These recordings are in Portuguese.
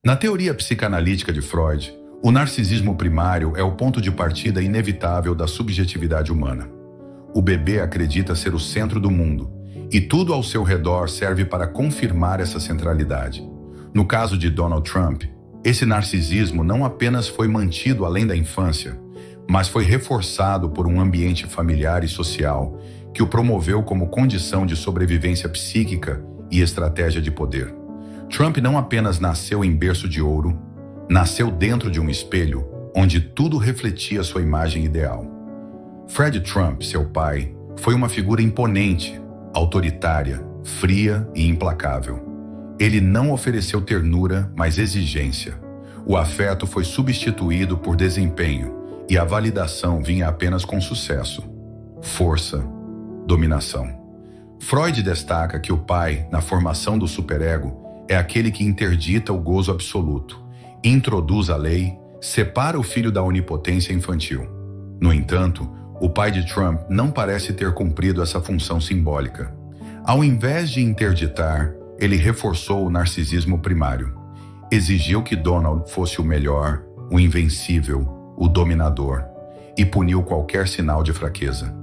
Na teoria psicanalítica de Freud, o narcisismo primário é o ponto de partida inevitável da subjetividade humana. O bebê acredita ser o centro do mundo, e tudo ao seu redor serve para confirmar essa centralidade. No caso de Donald Trump, esse narcisismo não apenas foi mantido além da infância, mas foi reforçado por um ambiente familiar e social que o promoveu como condição de sobrevivência psíquica e estratégia de poder. Trump não apenas nasceu em berço de ouro, nasceu dentro de um espelho onde tudo refletia sua imagem ideal. Fred Trump, seu pai, foi uma figura imponente, autoritária, fria e implacável. Ele não ofereceu ternura, mas exigência. O afeto foi substituído por desempenho e a validação vinha apenas com sucesso, força, dominação. Freud destaca que o pai, na formação do superego, é aquele que interdita o gozo absoluto, introduz a lei, separa o filho da onipotência infantil. No entanto, o pai de Trump não parece ter cumprido essa função simbólica. Ao invés de interditar, ele reforçou o narcisismo primário. Exigiu que Donald fosse o melhor, o invencível, o dominador, e puniu qualquer sinal de fraqueza.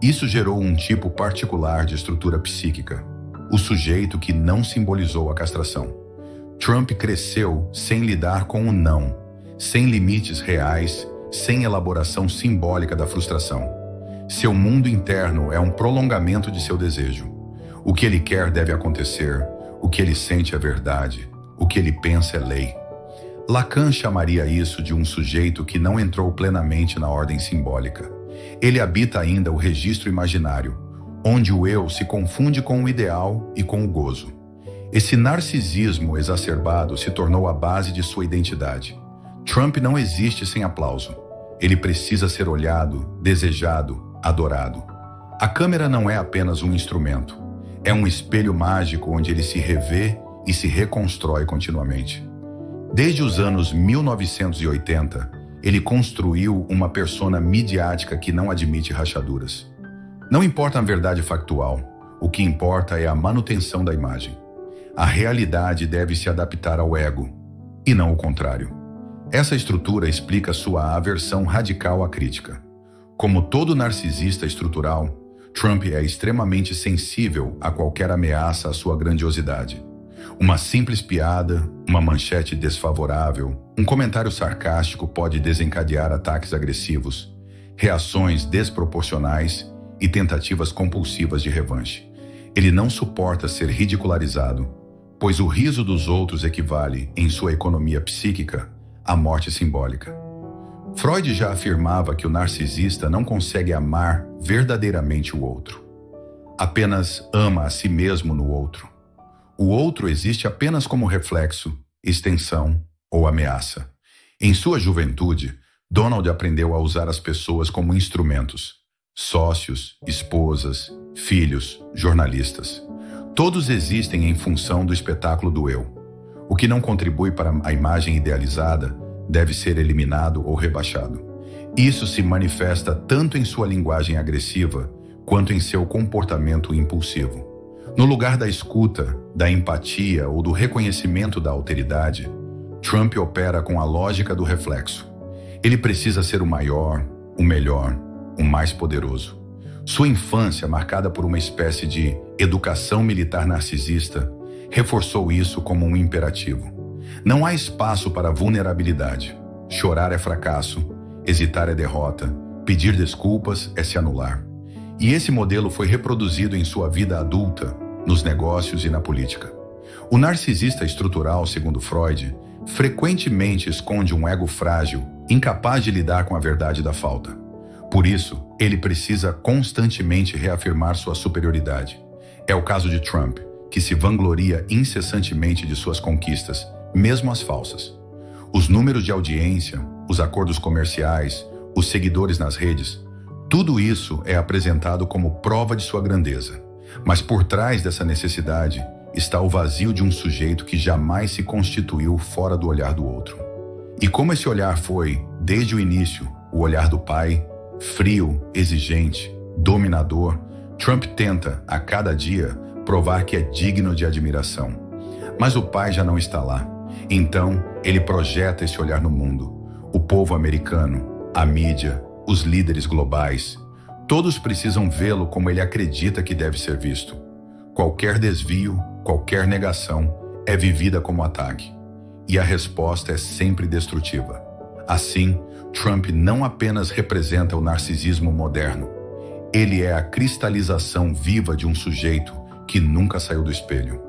Isso gerou um tipo particular de estrutura psíquica, o sujeito que não simbolizou a castração. Trump cresceu sem lidar com o não, sem limites reais, sem elaboração simbólica da frustração. Seu mundo interno é um prolongamento de seu desejo. O que ele quer deve acontecer, o que ele sente é verdade, o que ele pensa é lei. Lacan chamaria isso de um sujeito que não entrou plenamente na ordem simbólica. Ele habita ainda o registro imaginário, onde o eu se confunde com o ideal e com o gozo. Esse narcisismo exacerbado se tornou a base de sua identidade. Trump não existe sem aplauso. Ele precisa ser olhado, desejado, adorado. A câmera não é apenas um instrumento. É um espelho mágico onde ele se revê e se reconstrói continuamente. Desde os anos 1980, ele construiu uma persona midiática que não admite rachaduras. Não importa a verdade factual, o que importa é a manutenção da imagem. A realidade deve se adaptar ao ego, e não o contrário. Essa estrutura explica sua aversão radical à crítica. Como todo narcisista estrutural, Trump é extremamente sensível a qualquer ameaça à sua grandiosidade. Uma simples piada, uma manchete desfavorável, um comentário sarcástico pode desencadear ataques agressivos, reações desproporcionais e tentativas compulsivas de revanche. Ele não suporta ser ridicularizado, pois o riso dos outros equivale, em sua economia psíquica, à morte simbólica. Freud já afirmava que o narcisista não consegue amar verdadeiramente o outro. Apenas ama a si mesmo no outro. O outro existe apenas como reflexo, extensão ou ameaça. Em sua juventude, Donald aprendeu a usar as pessoas como instrumentos. Sócios, esposas, filhos, jornalistas. Todos existem em função do espetáculo do eu. O que não contribui para a imagem idealizada deve ser eliminado ou rebaixado. Isso se manifesta tanto em sua linguagem agressiva quanto em seu comportamento impulsivo. No lugar da escuta, da empatia ou do reconhecimento da alteridade, Trump opera com a lógica do reflexo. Ele precisa ser o maior, o melhor, o mais poderoso. Sua infância, marcada por uma espécie de educação militar narcisista, reforçou isso como um imperativo. Não há espaço para vulnerabilidade. Chorar é fracasso, hesitar é derrota, pedir desculpas é se anular. E esse modelo foi reproduzido em sua vida adulta, nos negócios e na política. O narcisista estrutural, segundo Freud, frequentemente esconde um ego frágil, incapaz de lidar com a verdade da falta. Por isso, ele precisa constantemente reafirmar sua superioridade. É o caso de Trump, que se vangloria incessantemente de suas conquistas, mesmo as falsas. Os números de audiência, os acordos comerciais, os seguidores nas redes, tudo isso é apresentado como prova de sua grandeza. Mas por trás dessa necessidade está o vazio de um sujeito que jamais se constituiu fora do olhar do outro. E como esse olhar foi, desde o início, o olhar do pai, frio, exigente, dominador, Trump tenta, a cada dia, provar que é digno de admiração. Mas o pai já não está lá. Então, ele projeta esse olhar no mundo. O povo americano, a mídia, os líderes globais, todos precisam vê-lo como ele acredita que deve ser visto. Qualquer desvio, qualquer negação é vivida como ataque. E a resposta é sempre destrutiva. Assim, Trump não apenas representa o narcisismo moderno, ele é a cristalização viva de um sujeito que nunca saiu do espelho.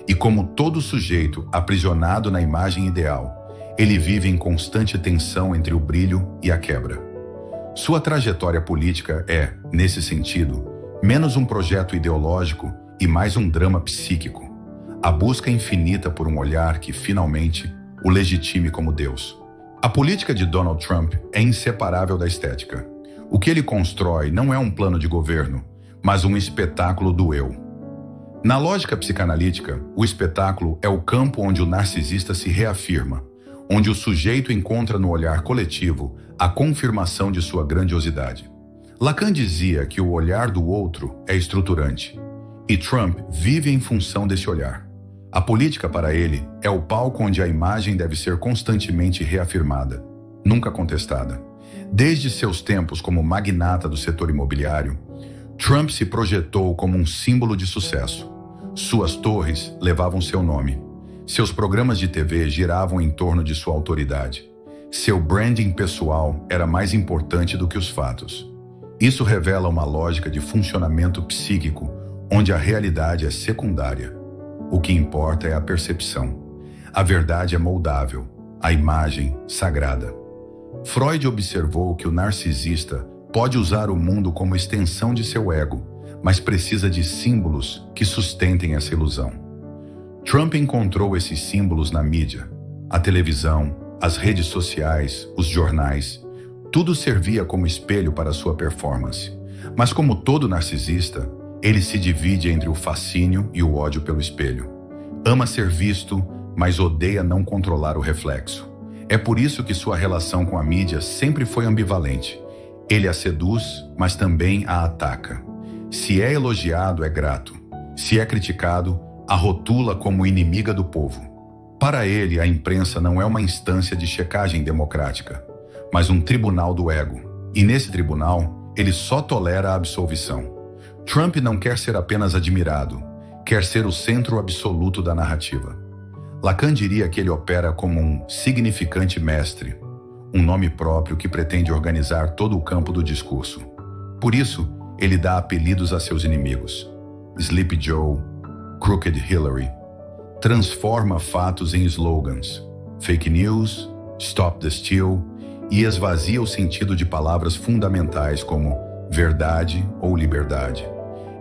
E como todo sujeito aprisionado na imagem ideal, ele vive em constante tensão entre o brilho e a quebra. Sua trajetória política é, nesse sentido, menos um projeto ideológico e mais um drama psíquico. A busca infinita por um olhar que, finalmente, o legitime como Deus. A política de Donald Trump é inseparável da estética. O que ele constrói não é um plano de governo, mas um espetáculo do eu. Na lógica psicanalítica, o espetáculo é o campo onde o narcisista se reafirma, onde o sujeito encontra no olhar coletivo a confirmação de sua grandiosidade. Lacan dizia que o olhar do outro é estruturante, e Trump vive em função desse olhar. A política, para ele, é o palco onde a imagem deve ser constantemente reafirmada, nunca contestada. Desde seus tempos como magnata do setor imobiliário, Trump se projetou como um símbolo de sucesso. Suas torres levavam seu nome. Seus programas de TV giravam em torno de sua autoridade. Seu branding pessoal era mais importante do que os fatos. Isso revela uma lógica de funcionamento psíquico, onde a realidade é secundária. O que importa é a percepção. A verdade é moldável, a imagem sagrada. Freud observou que o narcisista pode usar o mundo como extensão de seu ego, mas precisa de símbolos que sustentem essa ilusão. Trump encontrou esses símbolos na mídia. A televisão, as redes sociais, os jornais, tudo servia como espelho para sua performance. Mas como todo narcisista, ele se divide entre o fascínio e o ódio pelo espelho. Ama ser visto, mas odeia não controlar o reflexo. É por isso que sua relação com a mídia sempre foi ambivalente. Ele a seduz, mas também a ataca. Se é elogiado, é grato. Se é criticado, a rotula como inimiga do povo. Para ele, a imprensa não é uma instância de checagem democrática, mas um tribunal do ego. E nesse tribunal, ele só tolera a absolvição. Trump não quer ser apenas admirado, quer ser o centro absoluto da narrativa. Lacan diria que ele opera como um significante mestre, um nome próprio que pretende organizar todo o campo do discurso. Por isso, ele dá apelidos a seus inimigos. Sleepy Joe, Crooked Hillary. Transforma fatos em slogans, fake news, stop the steal, e esvazia o sentido de palavras fundamentais como verdade ou liberdade.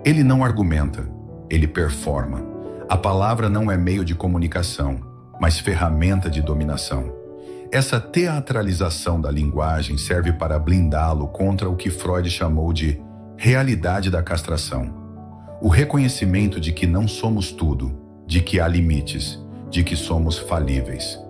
Ele não argumenta, ele performa. A palavra não é meio de comunicação, mas ferramenta de dominação. Essa teatralização da linguagem serve para blindá-lo contra o que Freud chamou de realidade da castração. O reconhecimento de que não somos tudo, de que há limites, de que somos falíveis.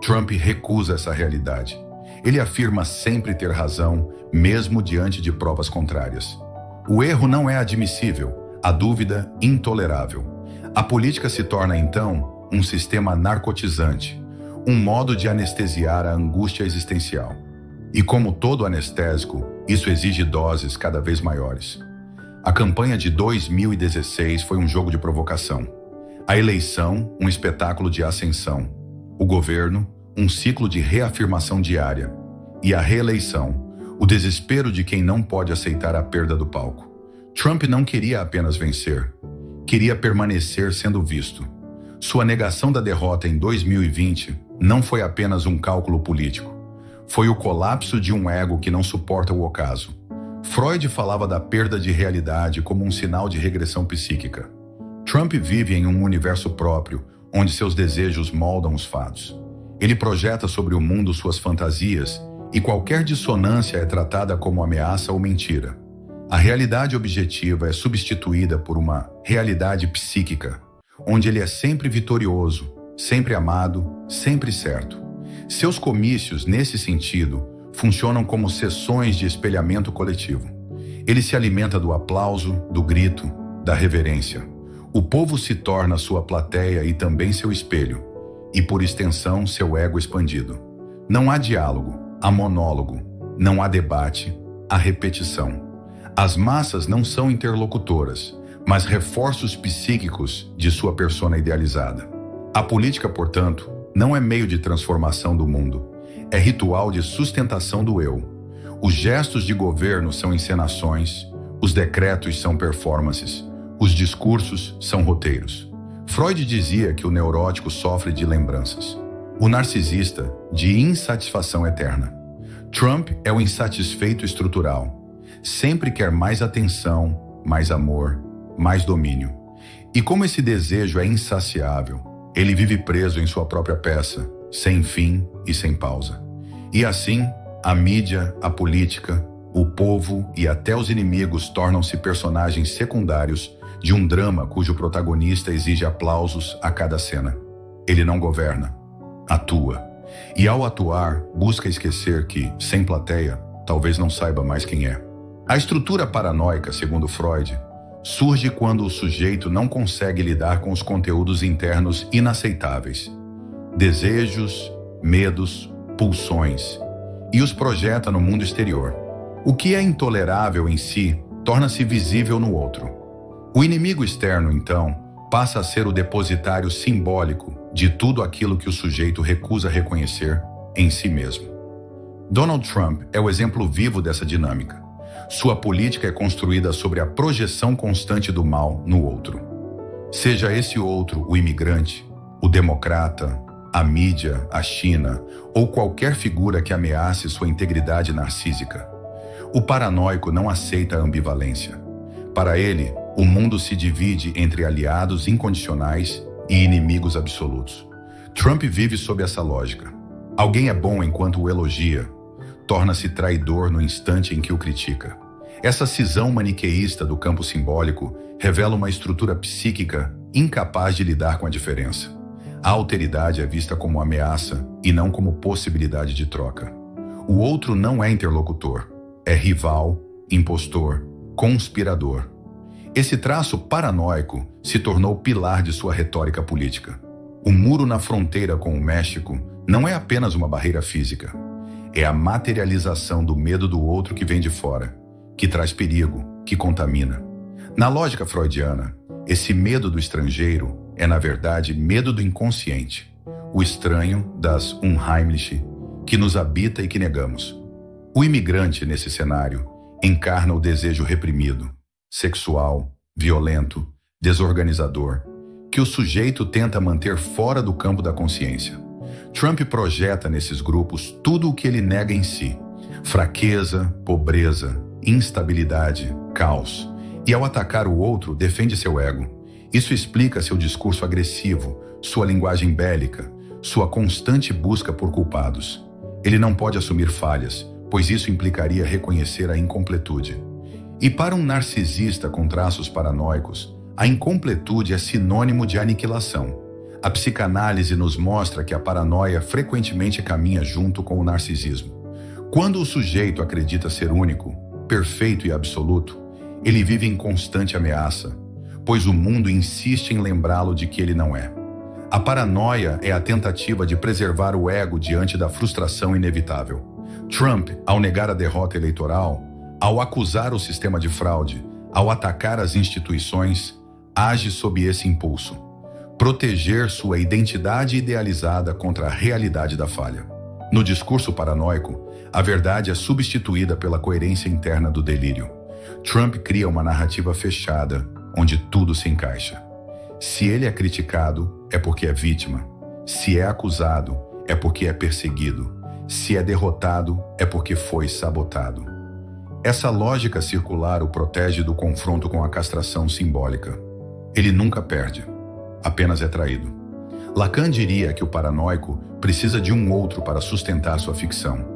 Trump recusa essa realidade. Ele afirma sempre ter razão, mesmo diante de provas contrárias. O erro não é admissível, a dúvida intolerável. A política se torna, então, um sistema narcotizante, um modo de anestesiar a angústia existencial. E como todo anestésico, isso exige doses cada vez maiores. A campanha de 2016 foi um jogo de provocação. A eleição, um espetáculo de ascensão. O governo, um ciclo de reafirmação diária. E a reeleição, o desespero de quem não pode aceitar a perda do palco. Trump não queria apenas vencer, queria permanecer sendo visto. Sua negação da derrota em 2020 não foi apenas um cálculo político. Foi o colapso de um ego que não suporta o ocaso. Freud falava da perda de realidade como um sinal de regressão psíquica. Trump vive em um universo próprio, onde seus desejos moldam os fatos. Ele projeta sobre o mundo suas fantasias e qualquer dissonância é tratada como ameaça ou mentira. A realidade objetiva é substituída por uma realidade psíquica, onde ele é sempre vitorioso, sempre amado, sempre certo. Seus comícios, nesse sentido, funcionam como sessões de espelhamento coletivo. Ele se alimenta do aplauso, do grito, da reverência. O povo se torna sua plateia e também seu espelho. e, por extensão, seu ego expandido. Não há diálogo, há monólogo. Não há debate, há repetição. As massas não são interlocutoras, mas reforços psíquicos de sua persona idealizada. A política, portanto, não é meio de transformação do mundo. É ritual de sustentação do eu. Os gestos de governo são encenações, os decretos são performances, os discursos são roteiros. Freud dizia que o neurótico sofre de lembranças, o narcisista de insatisfação eterna. Trump é o insatisfeito estrutural. Sempre quer mais atenção, mais amor, mais domínio. E como esse desejo é insaciável, ele vive preso em sua própria peça, sem fim e sem pausa. E assim, a mídia, a política, o povo e até os inimigos tornam-se personagens secundários de um drama cujo protagonista exige aplausos a cada cena. Ele não governa, atua. E ao atuar, busca esquecer que, sem plateia, talvez não saiba mais quem é. A estrutura paranoica, segundo Freud, surge quando o sujeito não consegue lidar com os conteúdos internos inaceitáveis, desejos, medos, pulsões, e os projeta no mundo exterior. O que é intolerável em si torna-se visível no outro. O inimigo externo, então, passa a ser o depositário simbólico de tudo aquilo que o sujeito recusa reconhecer em si mesmo. Donald Trump é o exemplo vivo dessa dinâmica. Sua política é construída sobre a projeção constante do mal no outro. Seja esse outro o imigrante, o democrata, a mídia, a China ou qualquer figura que ameace sua integridade narcísica. O paranoico não aceita a ambivalência. Para ele, o mundo se divide entre aliados incondicionais e inimigos absolutos. Trump vive sob essa lógica. Alguém é bom enquanto o elogia, torna-se traidor no instante em que o critica. Essa cisão maniqueísta do campo simbólico revela uma estrutura psíquica incapaz de lidar com a diferença. A alteridade é vista como ameaça e não como possibilidade de troca. O outro não é interlocutor, é rival, impostor, conspirador. Esse traço paranoico se tornou pilar de sua retórica política. O muro na fronteira com o México não é apenas uma barreira física. É a materialização do medo do outro que vem de fora, que traz perigo, que contamina. Na lógica freudiana, esse medo do estrangeiro é, na verdade, medo do inconsciente, o estranho das Unheimliche, que nos habita e que negamos. O imigrante, nesse cenário, encarna o desejo reprimido, sexual, violento, desorganizador, que o sujeito tenta manter fora do campo da consciência. Trump projeta nesses grupos tudo o que ele nega em si: fraqueza, pobreza, instabilidade, caos. E ao atacar o outro, defende seu ego. Isso explica seu discurso agressivo, sua linguagem bélica, sua constante busca por culpados. Ele não pode assumir falhas, pois isso implicaria reconhecer a incompletude. E para um narcisista com traços paranoicos, a incompletude é sinônimo de aniquilação. A psicanálise nos mostra que a paranoia frequentemente caminha junto com o narcisismo. Quando o sujeito acredita ser único, perfeito e absoluto, ele vive em constante ameaça, pois o mundo insiste em lembrá-lo de que ele não é. A paranoia é a tentativa de preservar o ego diante da frustração inevitável. Trump, ao negar a derrota eleitoral, ao acusar o sistema de fraude, ao atacar as instituições, age sob esse impulso: proteger sua identidade idealizada contra a realidade da falha. No discurso paranoico, a verdade é substituída pela coerência interna do delírio. Trump cria uma narrativa fechada, onde tudo se encaixa. Se ele é criticado, é porque é vítima. Se é acusado, é porque é perseguido. Se é derrotado, é porque foi sabotado. Essa lógica circular o protege do confronto com a castração simbólica. Ele nunca perde, apenas é traído. Lacan diria que o paranoico precisa de um outro para sustentar sua ficção.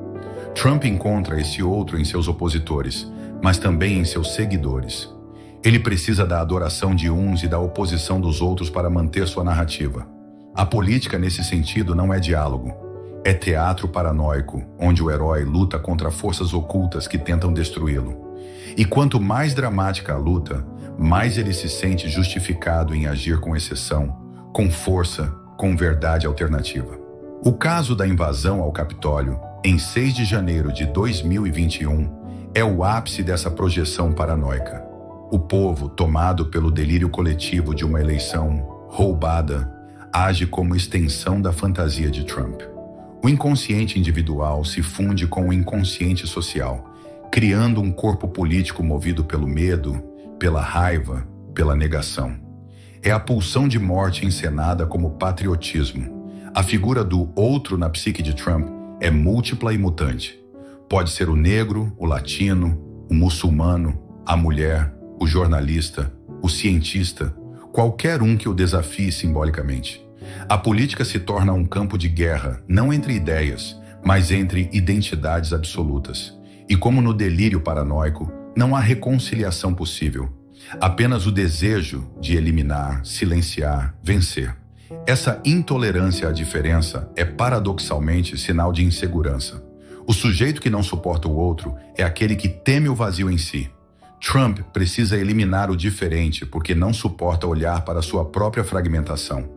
Trump encontra esse outro em seus opositores, mas também em seus seguidores. Ele precisa da adoração de uns e da oposição dos outros para manter sua narrativa. A política, nesse sentido, não é diálogo. É teatro paranoico, onde o herói luta contra forças ocultas que tentam destruí-lo. E quanto mais dramática a luta, mais ele se sente justificado em agir com exceção, com força, com verdade alternativa. O caso da invasão ao Capitólio, em 6 de janeiro de 2021, é o ápice dessa projeção paranoica. O povo, tomado pelo delírio coletivo de uma eleição roubada, age como extensão da fantasia de Trump. O inconsciente individual se funde com o inconsciente social, criando um corpo político movido pelo medo, pela raiva, pela negação. É a pulsão de morte encenada como patriotismo. A figura do outro na psique de Trump é múltipla e mutante. Pode ser o negro, o latino, o muçulmano, a mulher, o jornalista, o cientista, qualquer um que o desafie simbolicamente. A política se torna um campo de guerra, não entre ideias, mas entre identidades absolutas. E como no delírio paranoico, não há reconciliação possível. Apenas o desejo de eliminar, silenciar, vencer. Essa intolerância à diferença é paradoxalmente sinal de insegurança. O sujeito que não suporta o outro é aquele que teme o vazio em si. Trump precisa eliminar o diferente porque não suporta olhar para sua própria fragmentação.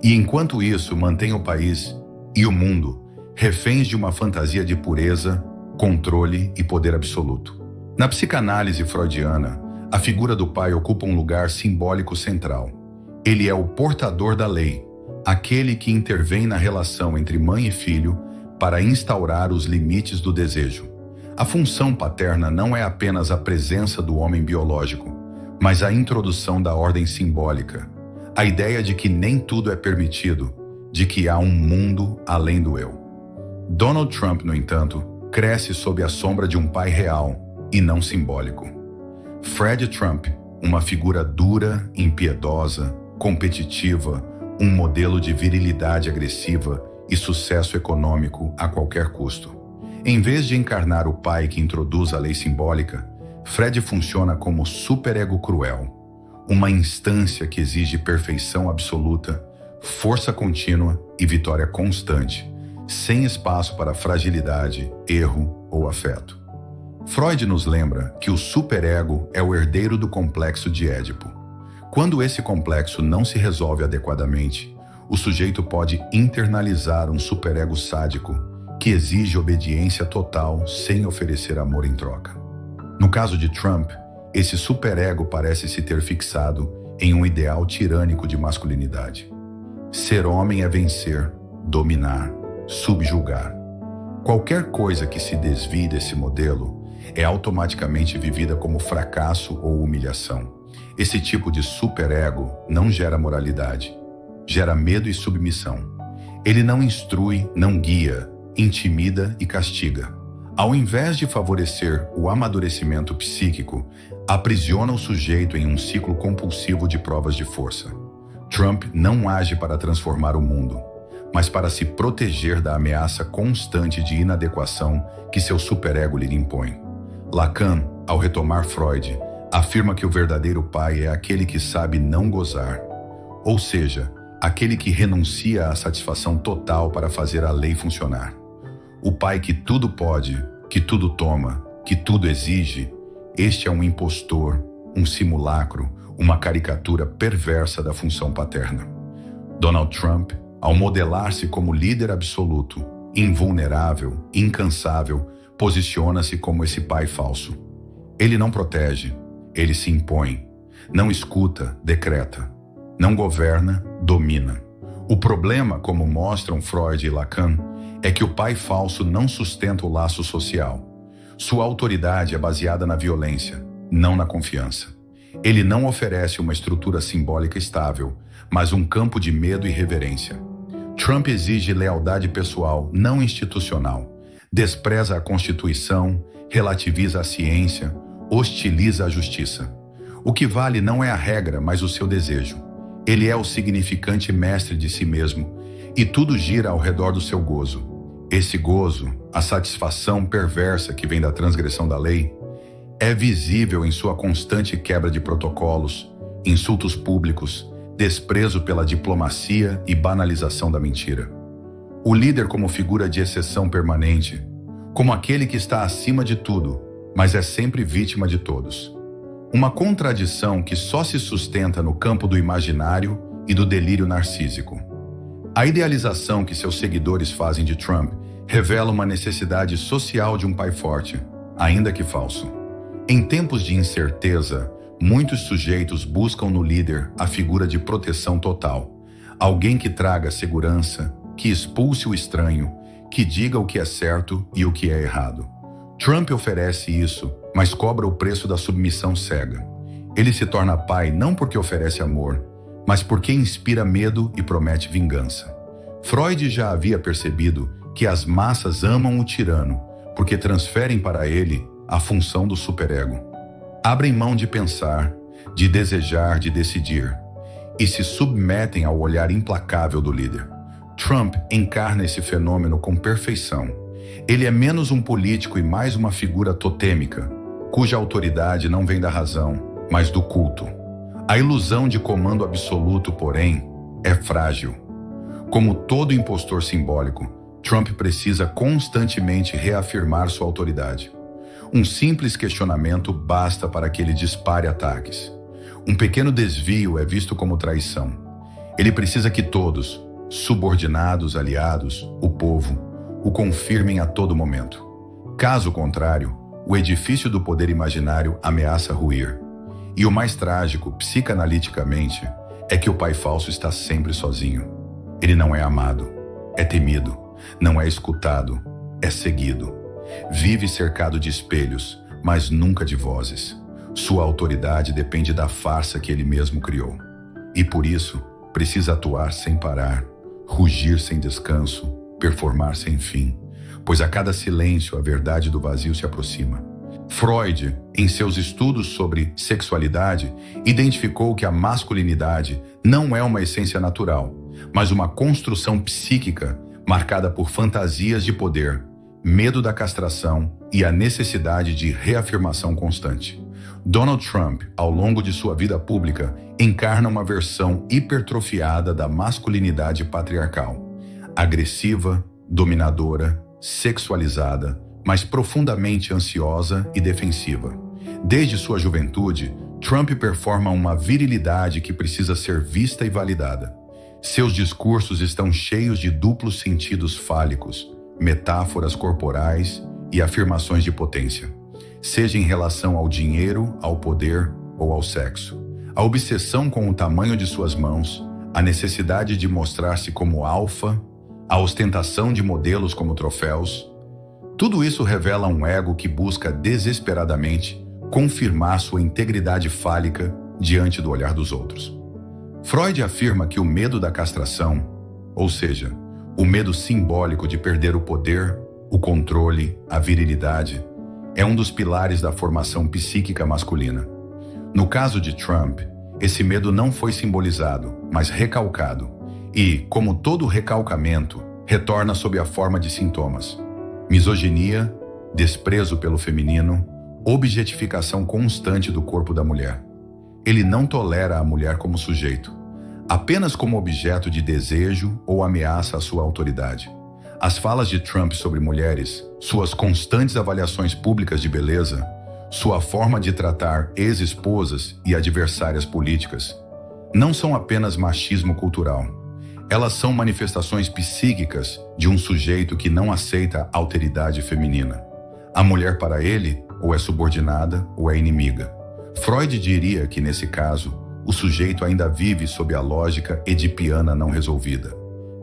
E enquanto isso, mantém o país e o mundo reféns de uma fantasia de pureza, controle e poder absoluto. Na psicanálise freudiana, a figura do pai ocupa um lugar simbólico central. Ele é o portador da lei, aquele que intervém na relação entre mãe e filho para instaurar os limites do desejo. A função paterna não é apenas a presença do homem biológico, mas a introdução da ordem simbólica, a ideia de que nem tudo é permitido, de que há um mundo além do eu. Donald Trump, no entanto, cresce sob a sombra de um pai real e não simbólico. Fred Trump, uma figura dura, impiedosa, competitiva, um modelo de virilidade agressiva e sucesso econômico a qualquer custo. Em vez de encarnar o pai que introduz a lei simbólica, Fred funciona como superego cruel, uma instância que exige perfeição absoluta, força contínua e vitória constante, sem espaço para fragilidade, erro ou afeto. Freud nos lembra que o superego é o herdeiro do complexo de Édipo. Quando esse complexo não se resolve adequadamente, o sujeito pode internalizar um superego sádico que exige obediência total sem oferecer amor em troca. No caso de Trump, esse superego parece se ter fixado em um ideal tirânico de masculinidade. Ser homem é vencer, dominar, subjugar. Qualquer coisa que se desvie desse modelo é automaticamente vivida como fracasso ou humilhação. Esse tipo de superego não gera moralidade, gera medo e submissão. Ele não instrui, não guia, intimida e castiga. Ao invés de favorecer o amadurecimento psíquico, aprisiona o sujeito em um ciclo compulsivo de provas de força. Trump não age para transformar o mundo, mas para se proteger da ameaça constante de inadequação que seu superego lhe impõe. Lacan, ao retomar Freud, afirma que o verdadeiro pai é aquele que sabe não gozar, ou seja, aquele que renuncia à satisfação total para fazer a lei funcionar. O pai que tudo pode, que tudo toma, que tudo exige, este é um impostor, um simulacro, uma caricatura perversa da função paterna. Donald Trump, ao modelar-se como líder absoluto, invulnerável, incansável, posiciona-se como esse pai falso. Ele não protege, ele se impõe. Não escuta, decreta. Não governa, domina. O problema, como mostram Freud e Lacan, é que o pai falso não sustenta o laço social. Sua autoridade é baseada na violência, não na confiança. Ele não oferece uma estrutura simbólica estável, mas um campo de medo e reverência. Trump exige lealdade pessoal, não institucional. Despreza a Constituição, relativiza a ciência, hostiliza a justiça. O que vale não é a regra, mas o seu desejo. Ele é o significante mestre de si mesmo, e tudo gira ao redor do seu gozo. Esse gozo, a satisfação perversa que vem da transgressão da lei, é visível em sua constante quebra de protocolos, insultos públicos, desprezo pela diplomacia e banalização da mentira. O líder como figura de exceção permanente, como aquele que está acima de tudo, mas é sempre vítima de todos. Uma contradição que só se sustenta no campo do imaginário e do delírio narcísico. A idealização que seus seguidores fazem de Trump revela uma necessidade social de um pai forte, ainda que falso. Em tempos de incerteza, muitos sujeitos buscam no líder a figura de proteção total. Alguém que traga segurança, que expulse o estranho, que diga o que é certo e o que é errado. Trump oferece isso, mas cobra o preço da submissão cega. Ele se torna pai não porque oferece amor, mas porque inspira medo e promete vingança. Freud já havia percebido que as massas amam o tirano, porque transferem para ele a função do superego. Abrem mão de pensar, de desejar, de decidir, e se submetem ao olhar implacável do líder. Trump encarna esse fenômeno com perfeição. Ele é menos um político e mais uma figura totêmica, cuja autoridade não vem da razão, mas do culto. A ilusão de comando absoluto, porém, é frágil. Como todo impostor simbólico, Trump precisa constantemente reafirmar sua autoridade. Um simples questionamento basta para que ele dispare ataques. Um pequeno desvio é visto como traição. Ele precisa que todos, subordinados, aliados, o povo, o confirmem a todo momento. Caso contrário, o edifício do poder imaginário ameaça ruir. E o mais trágico, psicanaliticamente, é que o pai falso está sempre sozinho. Ele não é amado, é temido, não é escutado, é seguido. Vive cercado de espelhos, mas nunca de vozes. Sua autoridade depende da farsa que ele mesmo criou. E por isso, precisa atuar sem parar, rugir sem descanso, performar sem fim, pois a cada silêncio a verdade do vazio se aproxima. Freud, em seus estudos sobre sexualidade, identificou que a masculinidade não é uma essência natural, mas uma construção psíquica marcada por fantasias de poder, medo da castração e a necessidade de reafirmação constante. Donald Trump, ao longo de sua vida pública, encarna uma versão hipertrofiada da masculinidade patriarcal, agressiva, dominadora, sexualizada, mas profundamente ansiosa e defensiva. Desde sua juventude, Trump performa uma virilidade que precisa ser vista e validada. Seus discursos estão cheios de duplos sentidos fálicos, metáforas corporais e afirmações de potência, seja em relação ao dinheiro, ao poder ou ao sexo. A obsessão com o tamanho de suas mãos, a necessidade de mostrar-se como alfa, a ostentação de modelos como troféus, tudo isso revela um ego que busca desesperadamente confirmar sua integridade fálica diante do olhar dos outros. Freud afirma que o medo da castração, ou seja, o medo simbólico de perder o poder, o controle, a virilidade, é um dos pilares da formação psíquica masculina. No caso de Trump, esse medo não foi simbolizado, mas recalcado, e, como todo recalcamento, retorna sob a forma de sintomas: misoginia, desprezo pelo feminino, objetificação constante do corpo da mulher. Ele não tolera a mulher como sujeito, apenas como objeto de desejo ou ameaça à sua autoridade. As falas de Trump sobre mulheres, suas constantes avaliações públicas de beleza, sua forma de tratar ex-esposas e adversárias políticas, não são apenas machismo cultural. Elas são manifestações psíquicas de um sujeito que não aceita a alteridade feminina. A mulher para ele ou é subordinada ou é inimiga. Freud diria que, nesse caso, o sujeito ainda vive sob a lógica edipiana não resolvida.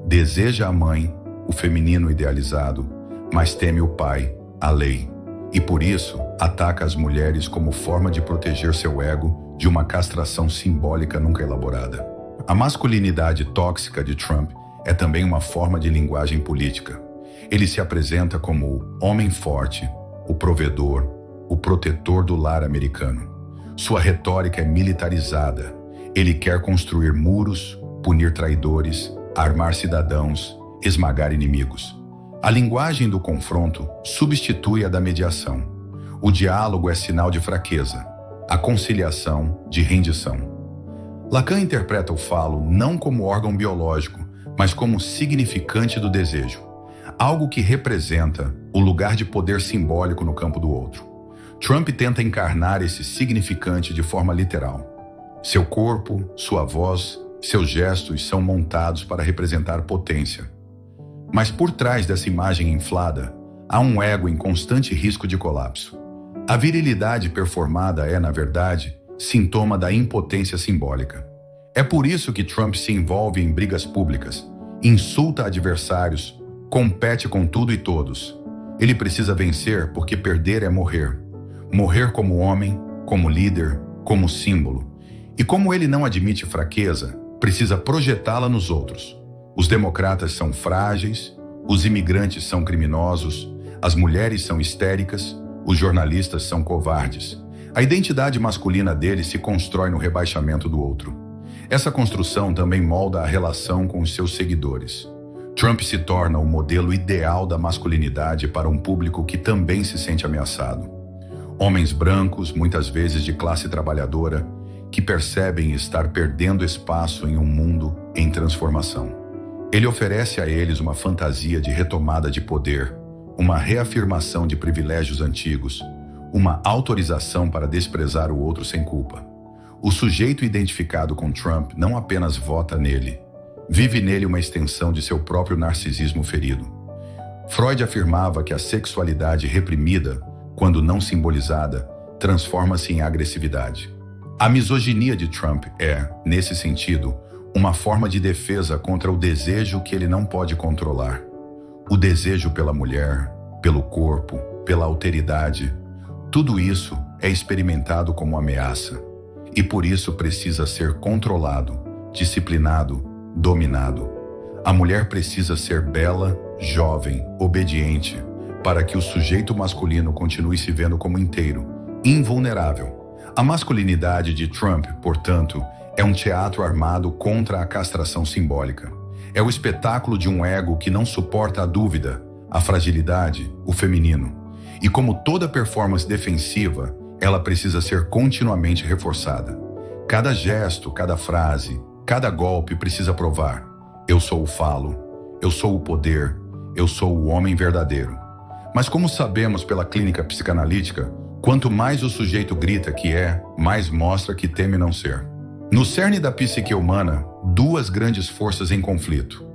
Deseja a mãe, o feminino idealizado, mas teme o pai, a lei. E por isso, ataca as mulheres como forma de proteger seu ego de uma castração simbólica nunca elaborada. A masculinidade tóxica de Trump é também uma forma de linguagem política. Ele se apresenta como o homem forte, o provedor, o protetor do lar americano. Sua retórica é militarizada. Ele quer construir muros, punir traidores, armar cidadãos, esmagar inimigos. A linguagem do confronto substitui a da mediação. O diálogo é sinal de fraqueza, a conciliação de rendição. Lacan interpreta o falo não como órgão biológico, mas como significante do desejo, algo que representa o lugar de poder simbólico no campo do outro. Trump tenta encarnar esse significante de forma literal. Seu corpo, sua voz, Seus gestos são montados para representar potência. Mas por trás dessa imagem inflada, há um ego em constante risco de colapso. A virilidade performada é, na verdade, sintoma da impotência simbólica. É por isso que Trump se envolve em brigas públicas, insulta adversários, compete com tudo e todos. Ele precisa vencer porque perder é morrer. Morrer como homem, como líder, como símbolo. E como ele não admite fraqueza, precisa projetá-la nos outros. Os democratas são frágeis, os imigrantes são criminosos, as mulheres são histéricas, os jornalistas são covardes. A identidade masculina dele se constrói no rebaixamento do outro. Essa construção também molda a relação com os seus seguidores. Trump se torna o modelo ideal da masculinidade para um público que também se sente ameaçado. Homens brancos, muitas vezes de classe trabalhadora, que percebem estar perdendo espaço em um mundo em transformação. Ele oferece a eles uma fantasia de retomada de poder, uma reafirmação de privilégios antigos, uma autorização para desprezar o outro sem culpa. O sujeito identificado com Trump não apenas vota nele, vive nele uma extensão de seu próprio narcisismo ferido. Freud afirmava que a sexualidade reprimida, quando não simbolizada, transforma-se em agressividade. A misoginia de Trump é, nesse sentido, uma forma de defesa contra o desejo que ele não pode controlar. O desejo pela mulher, pelo corpo, pela alteridade, tudo isso é experimentado como ameaça e por isso precisa ser controlado, disciplinado, dominado. A mulher precisa ser bela, jovem, obediente, para que o sujeito masculino continue se vendo como inteiro, invulnerável. A masculinidade de Trump, portanto, é um teatro armado contra a castração simbólica. É o espetáculo de um ego que não suporta a dúvida, a fragilidade, o feminino. E como toda performance defensiva, ela precisa ser continuamente reforçada. Cada gesto, cada frase, cada golpe precisa provar: eu sou o falo, eu sou o poder, eu sou o homem verdadeiro. Mas como sabemos pela clínica psicanalítica, quanto mais o sujeito grita que é, mais mostra que teme não ser. No cerne da psique humana, duas grandes forças em conflito.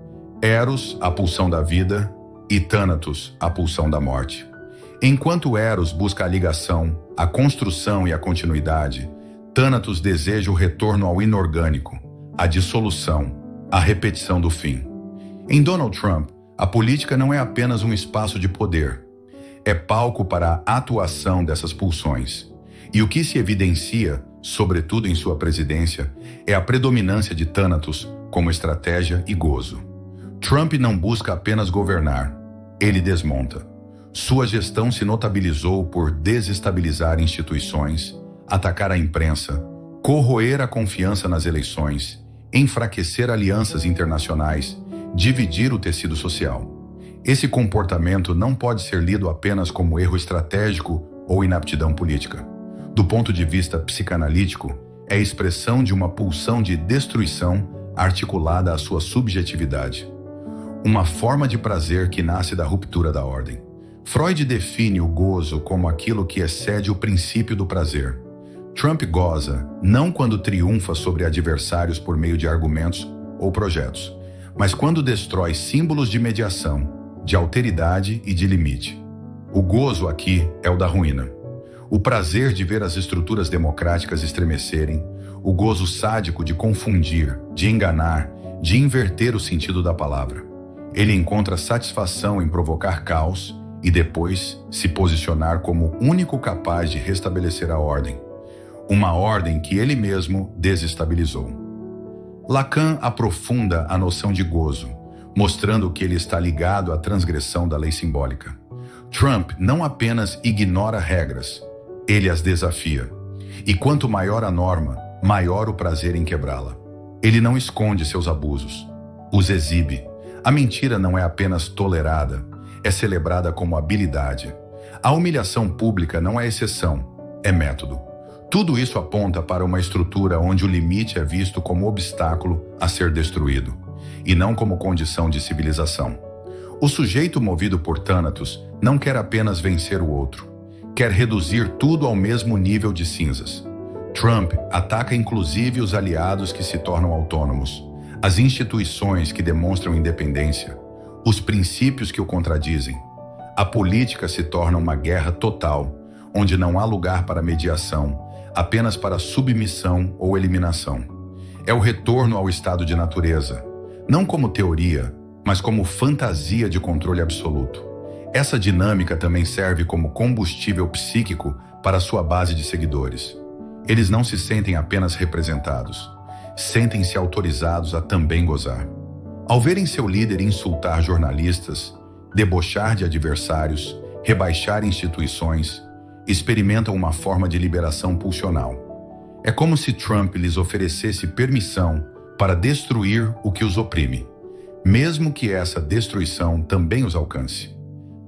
Eros, a pulsão da vida, e Thanatos, a pulsão da morte. Enquanto Eros busca a ligação, a construção e a continuidade, Thanatos deseja o retorno ao inorgânico, a dissolução, a repetição do fim. Em Donald Trump, a política não é apenas um espaço de poder. É palco para a atuação dessas pulsões. E o que se evidencia, sobretudo em sua presidência, é a predominância de Thanatos como estratégia e gozo. Trump não busca apenas governar, ele desmonta. Sua gestão se notabilizou por desestabilizar instituições, atacar a imprensa, corroer a confiança nas eleições, enfraquecer alianças internacionais, dividir o tecido social. Esse comportamento não pode ser lido apenas como erro estratégico ou inaptidão política. Do ponto de vista psicanalítico, é a expressão de uma pulsão de destruição articulada à sua subjetividade. Uma forma de prazer que nasce da ruptura da ordem. Freud define o gozo como aquilo que excede o princípio do prazer. Trump goza não quando triunfa sobre adversários por meio de argumentos ou projetos, mas quando destrói símbolos de mediação, de alteridade e de limite. O gozo aqui é o da ruína. O prazer de ver as estruturas democráticas estremecerem, o gozo sádico de confundir, de enganar, de inverter o sentido da palavra. Ele encontra satisfação em provocar caos e depois se posicionar como o único capaz de restabelecer a ordem. Uma ordem que ele mesmo desestabilizou. Lacan aprofunda a noção de gozo, mostrando que ele está ligado à transgressão da lei simbólica. Trump não apenas ignora regras, ele as desafia. E quanto maior a norma, maior o prazer em quebrá-la. Ele não esconde seus abusos, os exibe. A mentira não é apenas tolerada, é celebrada como habilidade. A humilhação pública não é exceção, é método. Tudo isso aponta para uma estrutura onde o limite é visto como obstáculo a ser destruído, e não como condição de civilização. O sujeito movido por Thanatos não quer apenas vencer o outro, quer reduzir tudo ao mesmo nível de cinzas. Trump ataca inclusive os aliados que se tornam autônomos, as instituições que demonstram independência, os princípios que o contradizem. A política se torna uma guerra total, onde não há lugar para mediação, apenas para submissão ou eliminação. É o retorno ao estado de natureza, não como teoria, mas como fantasia de controle absoluto. Essa dinâmica também serve como combustível psíquico para sua base de seguidores. Eles não se sentem apenas representados, sentem-se autorizados a também gozar. Ao verem seu líder insultar jornalistas, debochar de adversários, rebaixar instituições, experimentam uma forma de liberação pulsional. É como se Trump lhes oferecesse permissão para destruir o que os oprime, mesmo que essa destruição também os alcance.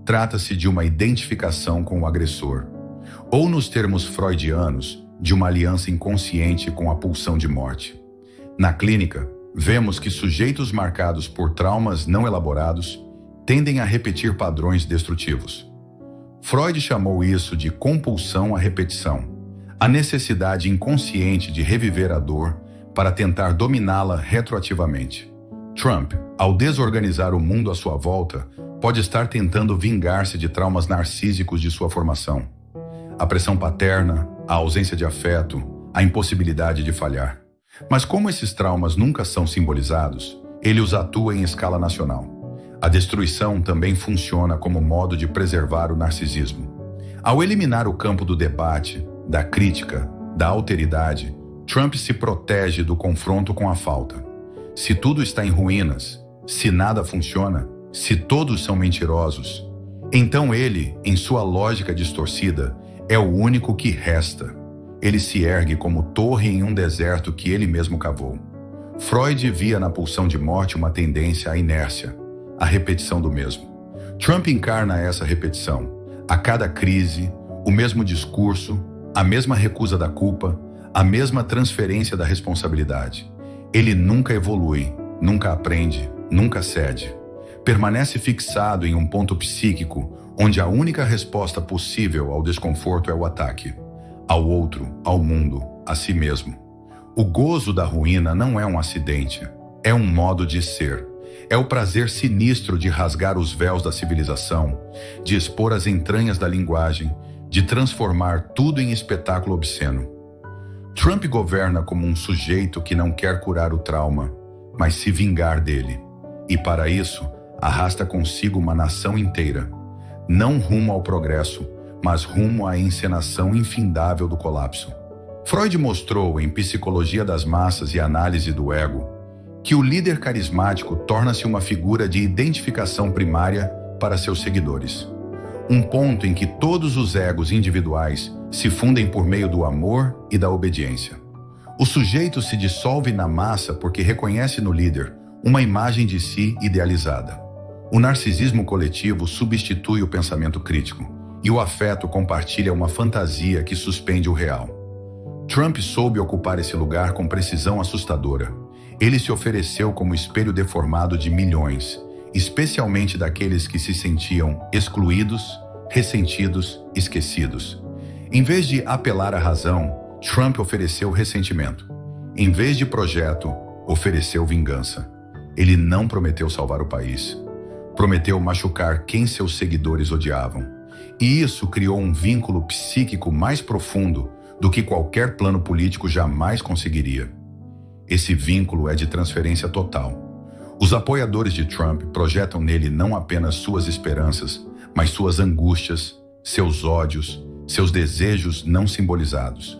Trata-se de uma identificação com o agressor, ou nos termos freudianos, de uma aliança inconsciente com a pulsão de morte. Na clínica, vemos que sujeitos marcados por traumas não elaborados tendem a repetir padrões destrutivos. Freud chamou isso de compulsão à repetição, a necessidade inconsciente de reviver a dor para tentar dominá-la retroativamente. Trump, ao desorganizar o mundo à sua volta, pode estar tentando vingar-se de traumas narcísicos de sua formação. A pressão paterna, a ausência de afeto, a impossibilidade de falhar. Mas como esses traumas nunca são simbolizados, ele os atua em escala nacional. A destruição também funciona como modo de preservar o narcisismo. Ao eliminar o campo do debate, da crítica, da alteridade, Trump se protege do confronto com a falta. Se tudo está em ruínas, se nada funciona, se todos são mentirosos, então ele, em sua lógica distorcida, é o único que resta. Ele se ergue como torre em um deserto que ele mesmo cavou. Freud via na pulsão de morte uma tendência à inércia, à repetição do mesmo. Trump encarna essa repetição. A cada crise, o mesmo discurso, a mesma recusa da culpa, a mesma transferência da responsabilidade. Ele nunca evolui, nunca aprende, nunca cede. Permanece fixado em um ponto psíquico, onde a única resposta possível ao desconforto é o ataque. Ao outro, ao mundo, a si mesmo. O gozo da ruína não é um acidente, é um modo de ser. É o prazer sinistro de rasgar os véus da civilização, de expor as entranhas da linguagem, de transformar tudo em espetáculo obsceno. Trump governa como um sujeito que não quer curar o trauma, mas se vingar dele. E para isso, arrasta consigo uma nação inteira, não rumo ao progresso, mas rumo à encenação infindável do colapso. Freud mostrou em Psicologia das Massas e Análise do Ego que o líder carismático torna-se uma figura de identificação primária para seus seguidores. Um ponto em que todos os egos individuais se fundem por meio do amor e da obediência. O sujeito se dissolve na massa porque reconhece no líder uma imagem de si idealizada. O narcisismo coletivo substitui o pensamento crítico, e o afeto compartilha uma fantasia que suspende o real. Trump soube ocupar esse lugar com precisão assustadora. Ele se ofereceu como espelho deformado de milhões, especialmente daqueles que se sentiam excluídos, ressentidos, esquecidos. Em vez de apelar à razão, Trump ofereceu ressentimento. Em vez de projeto, ofereceu vingança. Ele não prometeu salvar o país. Prometeu machucar quem seus seguidores odiavam. E isso criou um vínculo psíquico mais profundo do que qualquer plano político jamais conseguiria. Esse vínculo é de transferência total. Os apoiadores de Trump projetam nele não apenas suas esperanças, mas suas angústias, seus ódios, seus desejos não simbolizados.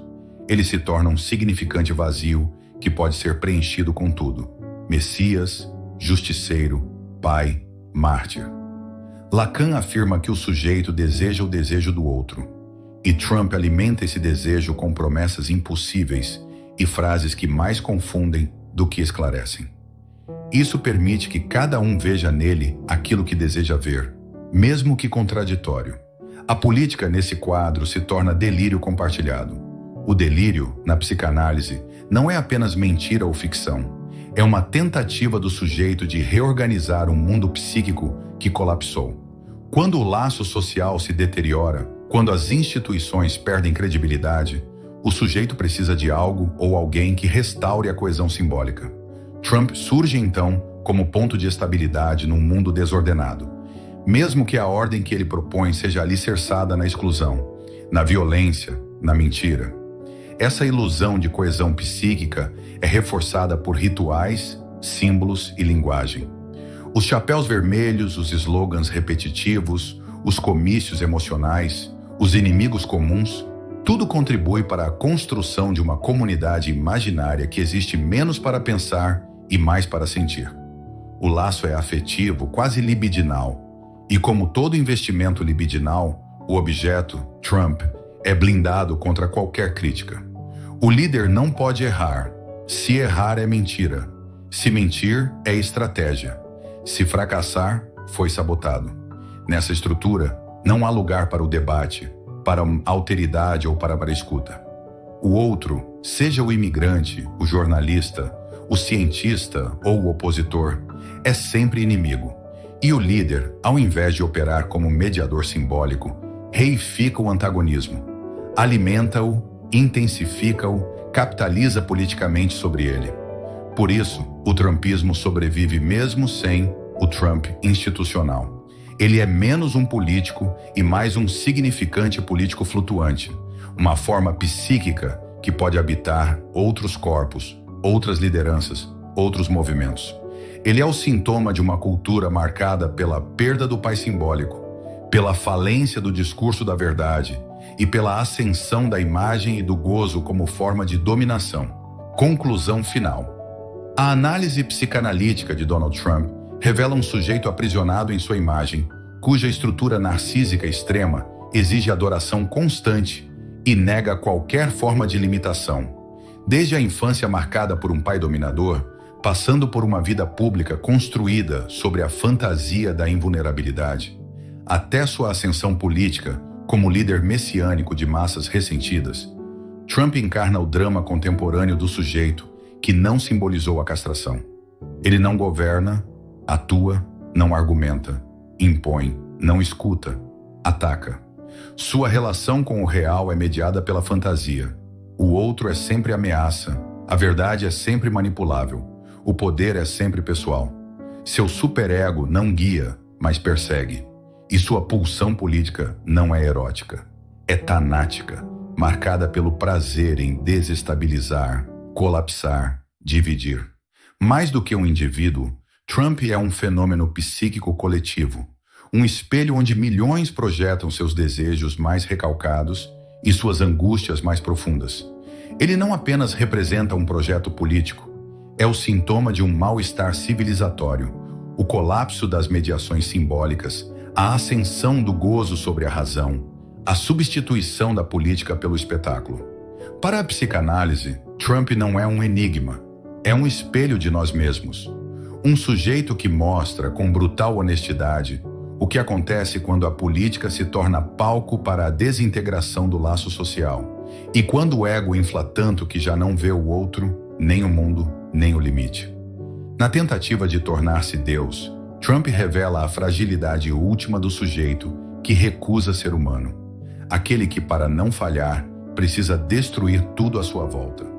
Ele se torna um significante vazio que pode ser preenchido com tudo: Messias, justiceiro, pai, mártir. Lacan afirma que o sujeito deseja o desejo do outro, e Trump alimenta esse desejo com promessas impossíveis e frases que mais confundem do que esclarecem. Isso permite que cada um veja nele aquilo que deseja ver, mesmo que contraditório. A política nesse quadro se torna delírio compartilhado. O delírio, na psicanálise, não é apenas mentira ou ficção. É uma tentativa do sujeito de reorganizar um mundo psíquico que colapsou. Quando o laço social se deteriora, quando as instituições perdem credibilidade, O sujeito precisa de algo ou alguém que restaure a coesão simbólica. Trump surge então como ponto de estabilidade num mundo desordenado, mesmo que a ordem que ele propõe seja alicerçada na exclusão, na violência, na mentira. Essa ilusão de coesão psíquica é reforçada por rituais, símbolos e linguagem. Os chapéus vermelhos, os slogans repetitivos, os comícios emocionais, os inimigos comuns, tudo contribui para a construção de uma comunidade imaginária que existe menos para pensar e mais para sentir. O laço é afetivo, quase libidinal. E como todo investimento libidinal, o objeto, Trump, é blindado contra qualquer crítica. O líder não pode errar. Se errar é mentira. Se mentir é estratégia. Se fracassar, foi sabotado. Nessa estrutura, não há lugar para o debate, para a alteridade ou para a escuta. O outro, seja o imigrante, o jornalista, o cientista ou o opositor, é sempre inimigo. E o líder, ao invés de operar como mediador simbólico, reifica o antagonismo, alimenta-o, intensifica-o, capitaliza politicamente sobre ele. Por isso, o trumpismo sobrevive mesmo sem o Trump institucional. Ele é menos um político e mais um significante político flutuante, uma forma psíquica que pode habitar outros corpos, outras lideranças, outros movimentos. Ele é o sintoma de uma cultura marcada pela perda do pai simbólico, pela falência do discurso da verdade e pela ascensão da imagem e do gozo como forma de dominação. Conclusão final. A análise psicanalítica de Donald Trump revela um sujeito aprisionado em sua imagem, cuja estrutura narcísica extrema exige adoração constante e nega qualquer forma de limitação. Desde a infância marcada por um pai dominador, passando por uma vida pública construída sobre a fantasia da invulnerabilidade, até sua ascensão política como líder messiânico de massas ressentidas, Trump encarna o drama contemporâneo do sujeito que não simbolizou a castração. Ele não governa, atua, não argumenta, impõe, não escuta, ataca. Sua relação com o real é mediada pela fantasia. O outro é sempre ameaça, a verdade é sempre manipulável, o poder é sempre pessoal. Seu superego não guia, mas persegue. E sua pulsão política não é erótica, é tanática, marcada pelo prazer em desestabilizar, colapsar, dividir. Mais do que um indivíduo, Trump é um fenômeno psíquico coletivo, um espelho onde milhões projetam seus desejos mais recalcados e suas angústias mais profundas. Ele não apenas representa um projeto político, é o sintoma de um mal-estar civilizatório, o colapso das mediações simbólicas, a ascensão do gozo sobre a razão, a substituição da política pelo espetáculo. Para a psicanálise, Trump não é um enigma, é um espelho de nós mesmos. Um sujeito que mostra com brutal honestidade o que acontece quando a política se torna palco para a desintegração do laço social e quando o ego infla tanto que já não vê o outro, nem o mundo, nem o limite. Na tentativa de tornar-se Deus, Trump revela a fragilidade última do sujeito que recusa ser humano, aquele que, para não falhar, precisa destruir tudo à sua volta.